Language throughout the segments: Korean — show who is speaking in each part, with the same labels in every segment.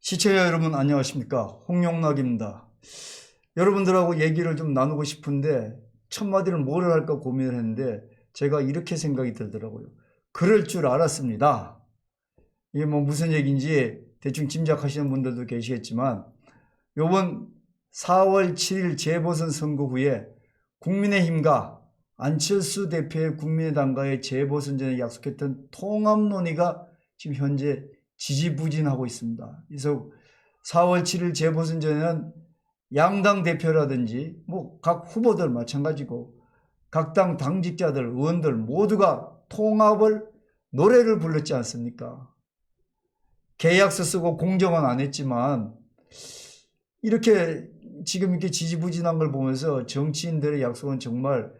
Speaker 1: 시청자 여러분 안녕하십니까, 홍용락입니다. 여러분들하고 얘기를 좀 나누고 싶은데 첫 마디를 뭘 할까 고민을 했는데 제가 이렇게 생각이 들더라고요. 그럴 줄 알았습니다. 이게 뭐 무슨 얘기인지 대충 짐작하시는 분들도 계시겠지만, 요번 4월 7일 재보선 선거 후에 국민의힘과 안철수 대표의 국민의당과의 재보선전에 약속했던 통합 논의가 지금 현재 지지부진하고 있습니다. 그래서 4월 7일 재보선전에는 양당 대표라든지 뭐 각 후보들 마찬가지고 각 당 당직자들, 의원들 모두가 통합을 노래를 불렀지 않습니까? 계약서 쓰고 공정은 안 했지만 이렇게 지금 이렇게 지지부진한 걸 보면서 정치인들의 약속은 정말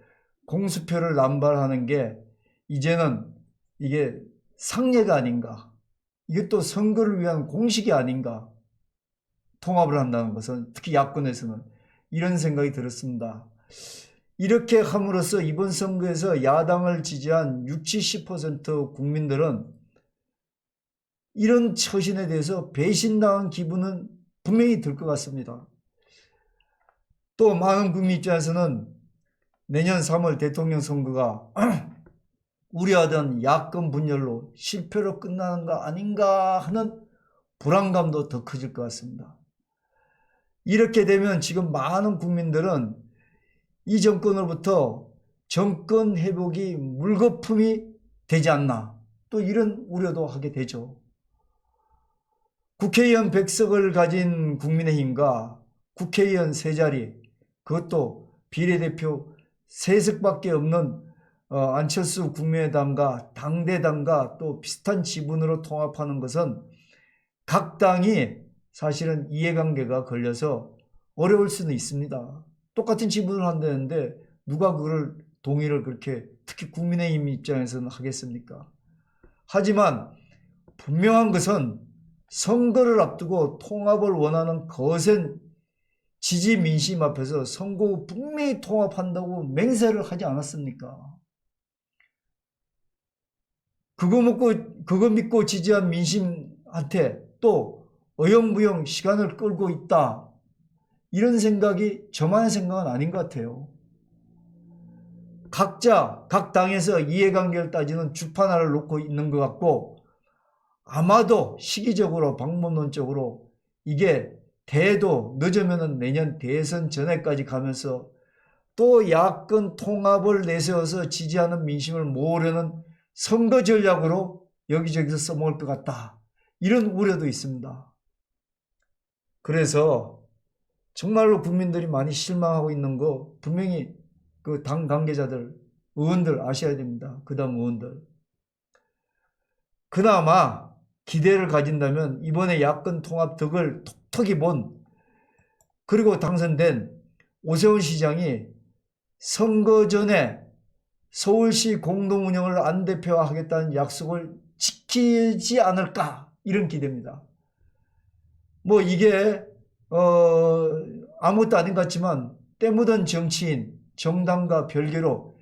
Speaker 1: 공수표를 남발하는 게 이제는 이게 상례가 아닌가, 이게 또 선거를 위한 공식이 아닌가, 통합을 한다는 것은 특히 야권에서는 이런 생각이 들었습니다. 이렇게 함으로써 이번 선거에서 야당을 지지한 60, 70% 국민들은 이런 처신에 대해서 배신당한 기분은 분명히 들 것 같습니다. 또 많은 국민 입장에서는 내년 3월 대통령 선거가 우려하던 야권 분열로 실패로 끝나는 거 아닌가 하는 불안감도 더 커질 것 같습니다. 이렇게 되면 지금 많은 국민들은 이 정권으로부터 정권 회복이 물거품이 되지 않나, 또 이런 우려도 하게 되죠. 국회의원 100석을 가진 국민의힘과 국회의원 3자리, 그것도 비례대표 3석밖에 없는 안철수 국민의당과 당대당과 또 비슷한 지분으로 통합하는 것은 각 당이 사실은 이해관계가 걸려서 어려울 수는 있습니다. 똑같은 지분을 한다는데 누가 그걸 동의를 그렇게, 특히 국민의힘 입장에서는 하겠습니까? 하지만 분명한 것은 선거를 앞두고 통합을 원하는 거센 지지 민심 앞에서 선거 후 분명히 통합한다고 맹세를 하지 않았습니까? 그거 믿고 지지한 민심한테 또 어영부영 시간을 끌고 있다, 이런 생각이 저만의 생각은 아닌 것 같아요. 각자 각 당에서 이해관계를 따지는 주판화를 놓고 있는 것 같고, 아마도 시기적으로 방법론적으로 이게 대도 늦으면 내년 대선 전에까지 가면서 또 야권 통합을 내세워서 지지하는 민심을 모으려는 선거 전략으로 여기저기서 써먹을 것 같다, 이런 우려도 있습니다. 그래서 정말로 국민들이 많이 실망하고 있는 거 분명히 그 당 관계자들, 의원들 아셔야 됩니다. 그 다음 의원들. 그나마 기대를 가진다면 이번에 야권 통합 덕을 톡톡히 본, 그리고 당선된 오세훈 시장이 선거 전에 서울시 공동운영을 안 대표화하겠다는 약속을 지키지 않을까, 이런 기대입니다. 뭐 이게 아무것도 아닌 것 같지만 때묻은 정치인, 정당과 별개로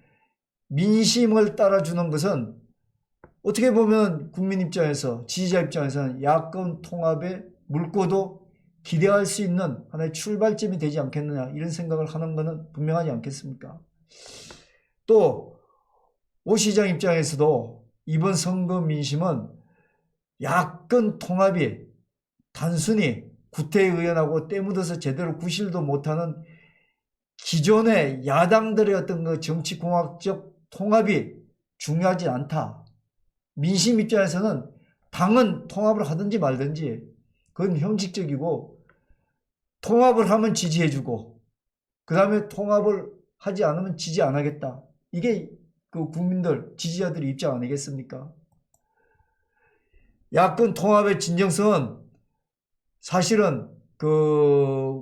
Speaker 1: 민심을 따라주는 것은 어떻게 보면 국민 입장에서, 지지자 입장에서는 야권 통합에 묽고도 기대할 수 있는 하나의 출발점이 되지 않겠느냐, 이런 생각을 하는 것은 분명하지 않겠습니까? 또 오 시장 입장에서도 이번 선거 민심은 야권 통합이 단순히 구태의원하고 때묻어서 제대로 구실도 못하는 기존의 야당들의 어떤 그 정치공학적 통합이 중요하지 않다. 민심 입장에서는 당은 통합을 하든지 말든지 그건 형식적이고, 통합을 하면 지지해주고 그 다음에 통합을 하지 않으면 지지 안 하겠다, 이게 그 국민들, 지지자들의 입장 아니겠습니까? 야권 통합의 진정성은 사실은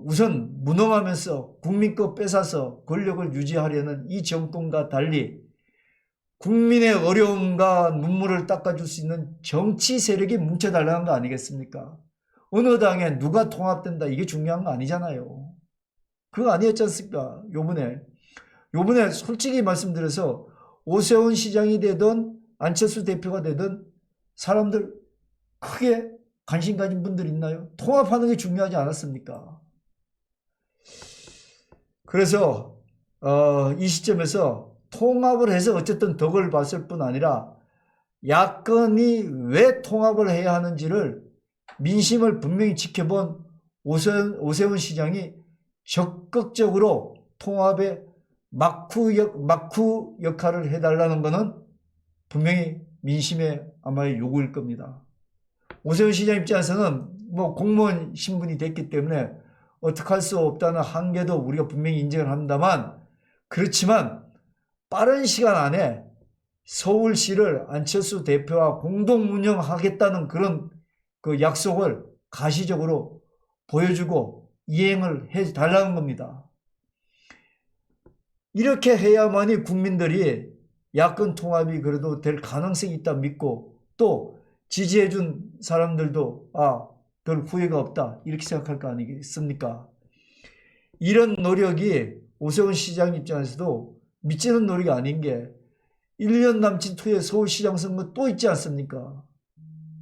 Speaker 1: 우선 무능하면서 국민 거 뺏어서 권력을 유지하려는 이 정권과 달리 국민의 어려움과 눈물을 닦아줄 수 있는 정치 세력이 뭉쳐달라는 거 아니겠습니까? 어느 당에 누가 통합된다, 이게 중요한 거 아니잖아요. 그거 아니었지 않습니까? 요번에 솔직히 말씀드려서 오세훈 시장이 되든 안철수 대표가 되든 사람들 크게 관심 가진 분들 있나요? 통합하는 게 중요하지 않았습니까? 그래서 이 시점에서 통합을 해서 어쨌든 덕을 봤을 뿐 아니라 야권이 왜 통합을 해야 하는지를 민심을 분명히 지켜본 오세훈 시장이 적극적으로 통합에 막후 역할을 해달라는 것은 분명히 민심의 아마의 요구일 겁니다. 오세훈 시장 입장에서는 뭐 공무원 신분이 됐기 때문에 어떻게 할 수 없다는 한계도 우리가 분명히 인정을 합니다만, 그렇지만 빠른 시간 안에 서울시를 안철수 대표와 공동 운영하겠다는 그런 그 약속을 가시적으로 보여주고 이행을 해 달라는 겁니다. 이렇게 해야만이 국민들이 야권 통합이 그래도 될 가능성이 있다 믿고, 또 지지해준 사람들도 별 후회가 없다 이렇게 생각할 거 아니겠습니까? 이런 노력이 오세훈 시장 입장에서도 미치는 노력이 아닌 게 1년 남짓 후에 서울시장 선거 또 있지 않습니까?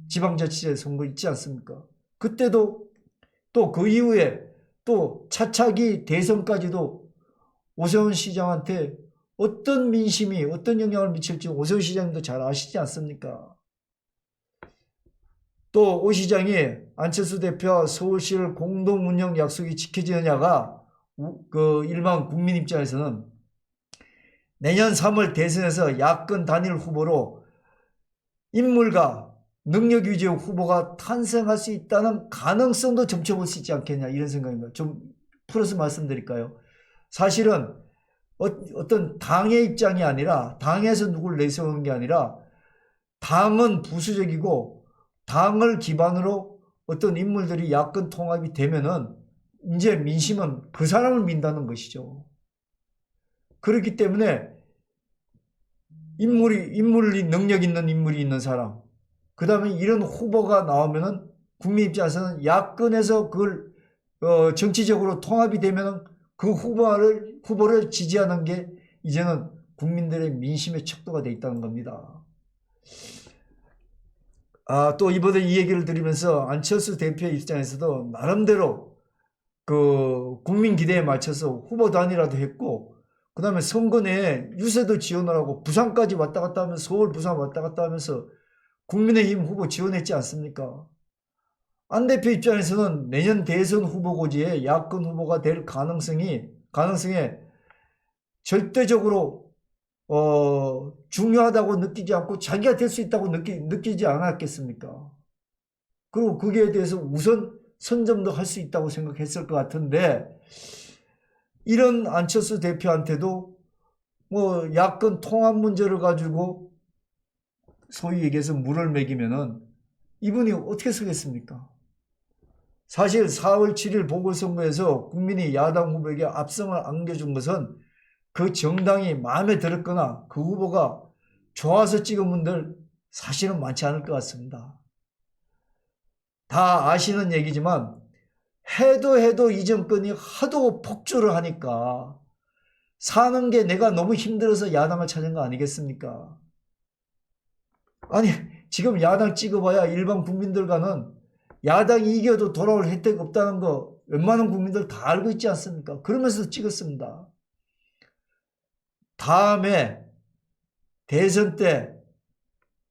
Speaker 1: 지방자치제 선거 있지 않습니까? 그때도 또 그 이후에 또 차차기 대선까지도 오세훈 시장한테 어떤 민심이 어떤 영향을 미칠지 오세훈 시장님도 잘 아시지 않습니까? 또 오 시장이 안철수 대표와 서울시를 공동 운영 약속이 지켜지느냐가 그 일반 국민 입장에서는 내년 3월 대선에서 야권 단일 후보로 인물과 능력 위주의 후보가 탄생할 수 있다는 가능성도 점쳐볼 수 있지 않겠냐, 이런 생각입니다. 좀 풀어서 말씀드릴까요? 사실은 어떤 당의 입장이 아니라, 당에서 누굴 내세우는 게 아니라, 당은 부수적이고 당을 기반으로 어떤 인물들이 야권 통합이 되면은 이제 민심은 그 사람을 민다는 것이죠. 그렇기 때문에 인물이 능력 있는 인물이 있는 사람, 그 다음에 이런 후보가 나오면은 국민 입장에서는 야권에서 그걸 정치적으로 통합이 되면은 그 후보를 지지하는 게 이제는 국민들의 민심의 척도가 돼 있다는 겁니다. 또 이번에 이 얘기를 드리면서 안철수 대표의 입장에서도 나름대로 그 국민 기대에 맞춰서 후보 단일화도 했고, 그 다음에 선거 내에 유세도 지원을 하고 부산까지 왔다 갔다 하면서, 서울 부산 왔다 갔다 하면서 국민의힘 후보 지원했지 않습니까? 안 대표 입장에서는 내년 대선 후보 고지에 야권 후보가 될 가능성에 절대적으로 중요하다고 느끼지 않고 자기가 될 수 있다고 느끼지 않았겠습니까? 그리고 거기에 대해서 우선 선점도 할 수 있다고 생각했을 것 같은데, 이런 안철수 대표한테도 뭐 야권 통합 문제를 가지고 소위 얘기해서 물을 먹이면은 이분이 어떻게 서겠습니까? 사실 4월 7일 보궐선거에서 국민이 야당 후보에게 압승을 안겨준 것은 그 정당이 마음에 들었거나 그 후보가 좋아서 찍은 분들 사실은 많지 않을 것 같습니다. 다 아시는 얘기지만 해도 이 정권이 하도 폭주를 하니까 사는 게 내가 너무 힘들어서 야당을 찾은 거 아니겠습니까? 아니, 지금 야당 찍어봐야 일반 국민들과는 야당이 이겨도 돌아올 혜택 없다는 거 웬만한 국민들 다 알고 있지 않습니까? 그러면서 찍었습니다. 다음에 대선 때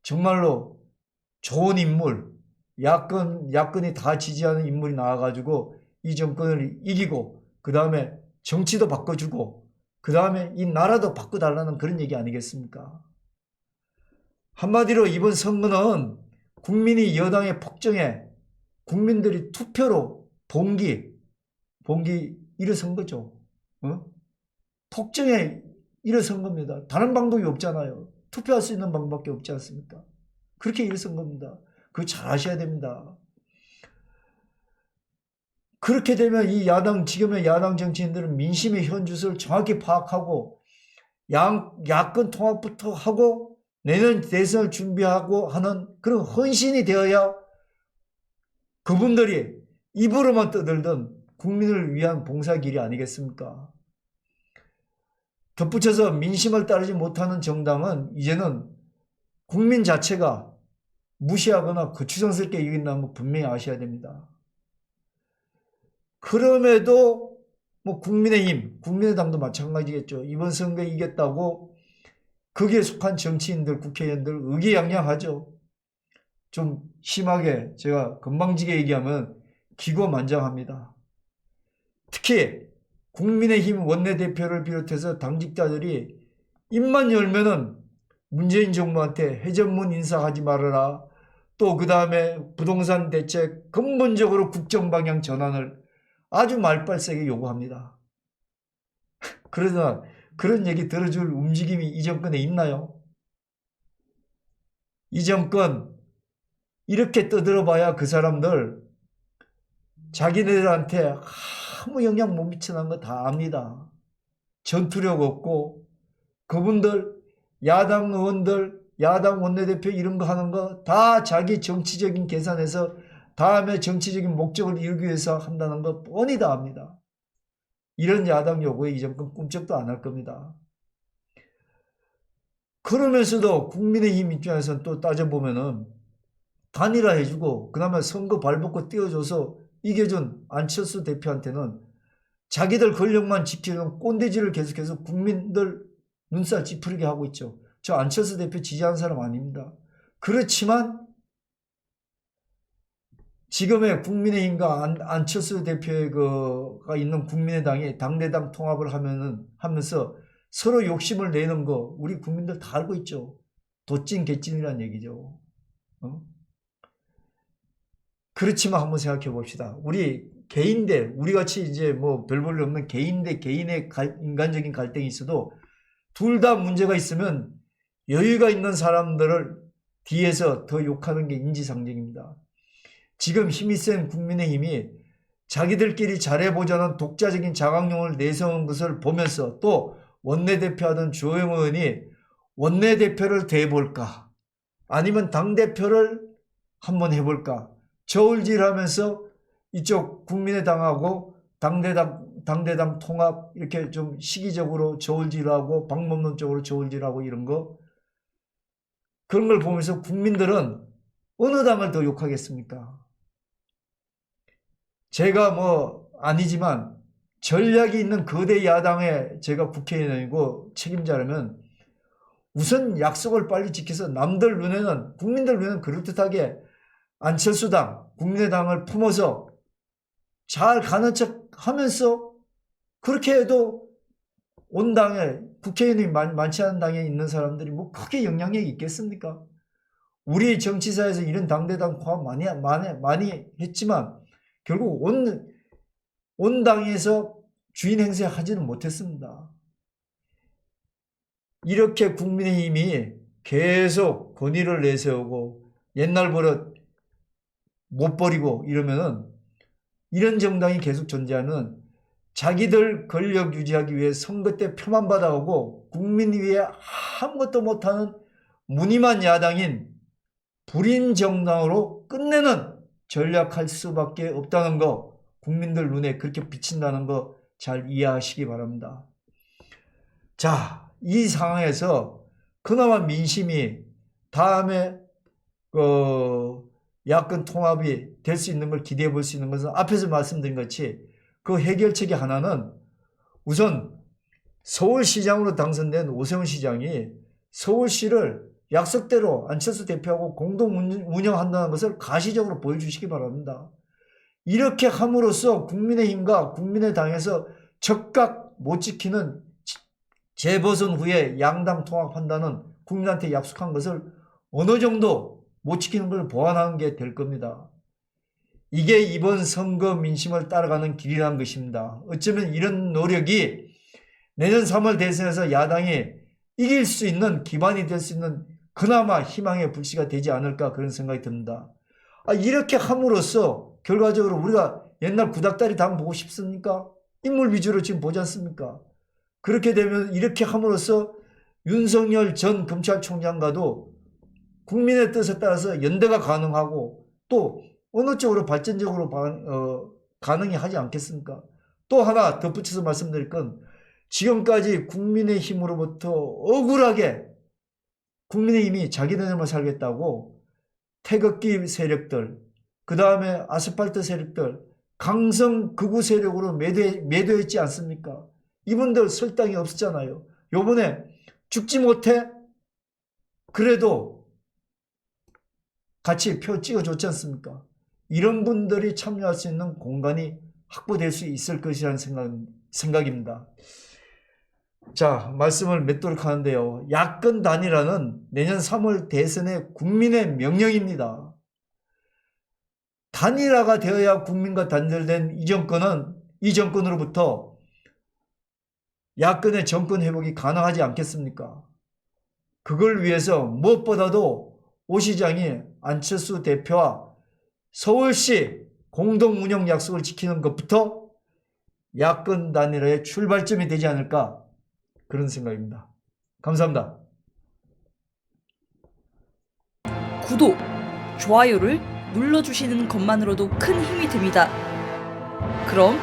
Speaker 1: 정말로 좋은 인물, 야권이 다 지지하는 인물이 나와가지고 이 정권을 이기고, 그 다음에 정치도 바꿔주고, 그 다음에 이 나라도 바꿔달라는 그런 얘기 아니겠습니까? 한마디로 이번 선거는 국민이 여당의 폭정에 국민들이 투표로 봉기 일어선 거죠. 폭정에 일어선 겁니다. 다른 방법이 없잖아요. 투표할 수 있는 방법밖에 없지 않습니까? 그렇게 일어선 겁니다. 그거 잘 아셔야 됩니다. 그렇게 되면 지금의 야당 정치인들은 민심의 현주소를 정확히 파악하고 야권 통합부터 하고 내년 대선을 준비하고 하는 그런 헌신이 되어야 그분들이 입으로만 떠들던 국민을 위한 봉사길이 아니겠습니까? 덧붙여서 민심을 따르지 못하는 정당은 이제는 국민 자체가 무시하거나 거추장스럽게 얘기한다는 거 분명히 아셔야 됩니다. 그럼에도 뭐 국민의힘, 국민의당도 마찬가지겠죠. 이번 선거에 이겼다고 거기에 속한 정치인들, 국회의원들 의기양양하죠. 좀 심하게 제가 건방지게 얘기하면 기고만장합니다. 특히 국민의힘 원내대표를 비롯해서 당직자들이 입만 열면은 문재인 정부한테 해전문 인사하지 말아라. 또 그 다음에 부동산 대책 근본적으로 국정방향 전환을 아주 말빨세게 요구합니다. 그러나 그런 얘기 들어줄 움직임이 이 정권에 있나요? 이 정권 이렇게 떠들어봐야 그 사람들 자기네들한테 아무 영향 못 미치는 거 다 압니다. 전투력 없고 그분들 야당 의원들 야당 원내대표 이런 거 하는 거 다 자기 정치적인 계산에서 다음에 정치적인 목적을 이루기 위해서 한다는 거 뻔히 다 압니다. 이런 야당 요구에 이 정권 꿈쩍도 안 할 겁니다. 그러면서도 국민의힘 입장에서는 또 따져보면은 단일화해주고 그다음에 선거 발벗고 띄워줘서 이겨준 안철수 대표한테는 자기들 권력만 지키는 꼰대질을 계속해서 국민들 눈살 찌푸리게 하고 있죠. 저 안철수 대표 지지하는 사람 아닙니다. 그렇지만 지금의 국민의힘과 안철수 대표의 가 있는 국민의당이 당대당 통합을 하면서 서로 욕심을 내는 거 우리 국민들 다 알고 있죠. 도찐 개찐이라는 얘기죠. 그렇지만 한번 생각해 봅시다. 우리 개인들, 우리 같이 이제 뭐 별 볼 일 없는 개인들 개인의 인간적인 갈등이 있어도 둘 다 문제가 있으면 여유가 있는 사람들을 뒤에서 더 욕하는 게 인지상정입니다. 지금 힘이 센 국민의힘이 자기들끼리 잘해보자는 독자적인 자강용을 내세운 것을 보면서 또 원내대표 하던 주호영 의원이 원내대표를 대해볼까 아니면 당대표를 한번 해볼까 저울질하면서 이쪽 국민의당하고 당대당 통합 이렇게 좀 시기적으로 저울질하고 방법론적으로 저울질하고 이런 거 그런 걸 보면서 국민들은 어느 당을 더 욕하겠습니까? 제가 뭐 아니지만 전략이 있는 거대 야당의 제가 국회의원이고 책임자라면 우선 약속을 빨리 지켜서 남들 눈에는 국민들 눈에는 그럴듯하게 안철수당, 국민의당을 품어서 잘 가는 척 하면서 그렇게 해도 온 당에 국회의원이 많지 않은 당에 있는 사람들이 뭐 크게 영향력이 있겠습니까? 우리 정치사에서 이런 당대당 포함 많이 했지만 결국 온 당에서 주인 행세하지는 못했습니다. 이렇게 국민의힘이 계속 권위를 내세우고 옛날 버릇 못 버리고 이러면은 이런 정당이 계속 존재하면 자기들 권력 유지하기 위해 선거 때 표만 받아오고 국민 위에 아무것도 못하는 무늬만 야당인 불인 정당으로 끝내는 전략할 수밖에 없다는 거 국민들 눈에 그렇게 비친다는 거 잘 이해하시기 바랍니다. 자, 이 상황에서 그나마 민심이 다음에 야권 통합이 될 수 있는 걸 기대해 볼 수 있는 것은 앞에서 말씀드린 것이 그 해결책이 하나는 우선 서울시장으로 당선된 오세훈 시장이 서울시를 약속대로 안철수 대표하고 공동 운영한다는 것을 가시적으로 보여주시기 바랍니다. 이렇게 함으로써 국민의힘과 국민의당에서 적각 못 지키는 재보선 후에 양당 통합한다는 국민한테 약속한 것을 어느 정도 못 지키는 걸 보완하는 게 될 겁니다. 이게 이번 선거 민심을 따라가는 길이라는 것입니다. 어쩌면 이런 노력이 내년 3월 대선에서 야당이 이길 수 있는 기반이 될 수 있는 그나마 희망의 불씨가 되지 않을까 그런 생각이 듭니다. 이렇게 함으로써 결과적으로 우리가 옛날 구닥다리 당 보고 싶습니까? 인물 위주로 지금 보지 않습니까? 그렇게 되면 이렇게 함으로써 윤석열 전 검찰총장과도 국민의 뜻에 따라서 연대가 가능하고 또 어느 쪽으로 발전적으로 가능히 하지 않겠습니까? 또 하나 덧붙여서 말씀드릴 건 지금까지 국민의힘으로부터 억울하게 국민의힘이 자기네들만 살겠다고 태극기 세력들, 그 다음에 아스팔트 세력들, 강성 극우 세력으로 매도했지 않습니까? 이분들 설 땅이 없었잖아요. 요번에 죽지 못해? 그래도 같이 표 찍어줬지 않습니까? 이런 분들이 참여할 수 있는 공간이 확보될 수 있을 것이라는 생각입니다. 자, 말씀을 맺도록 하는데요. 야권 단일화는 내년 3월 대선의 국민의 명령입니다. 단일화가 되어야 국민과 단절된 이 정권으로부터 야권의 정권 회복이 가능하지 않겠습니까? 그걸 위해서 무엇보다도 오 시장이 안철수 대표와 서울시 공동 운영 약속을 지키는 것부터 야권 단일화의 출발점이 되지 않을까, 그런 생각입니다. 감사합니다.
Speaker 2: 구독, 좋아요를 눌러주시는 것만으로도 큰 힘이 됩니다. 그럼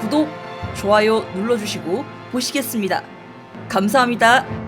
Speaker 2: 구독, 좋아요 눌러주시고 보시겠습니다. 감사합니다.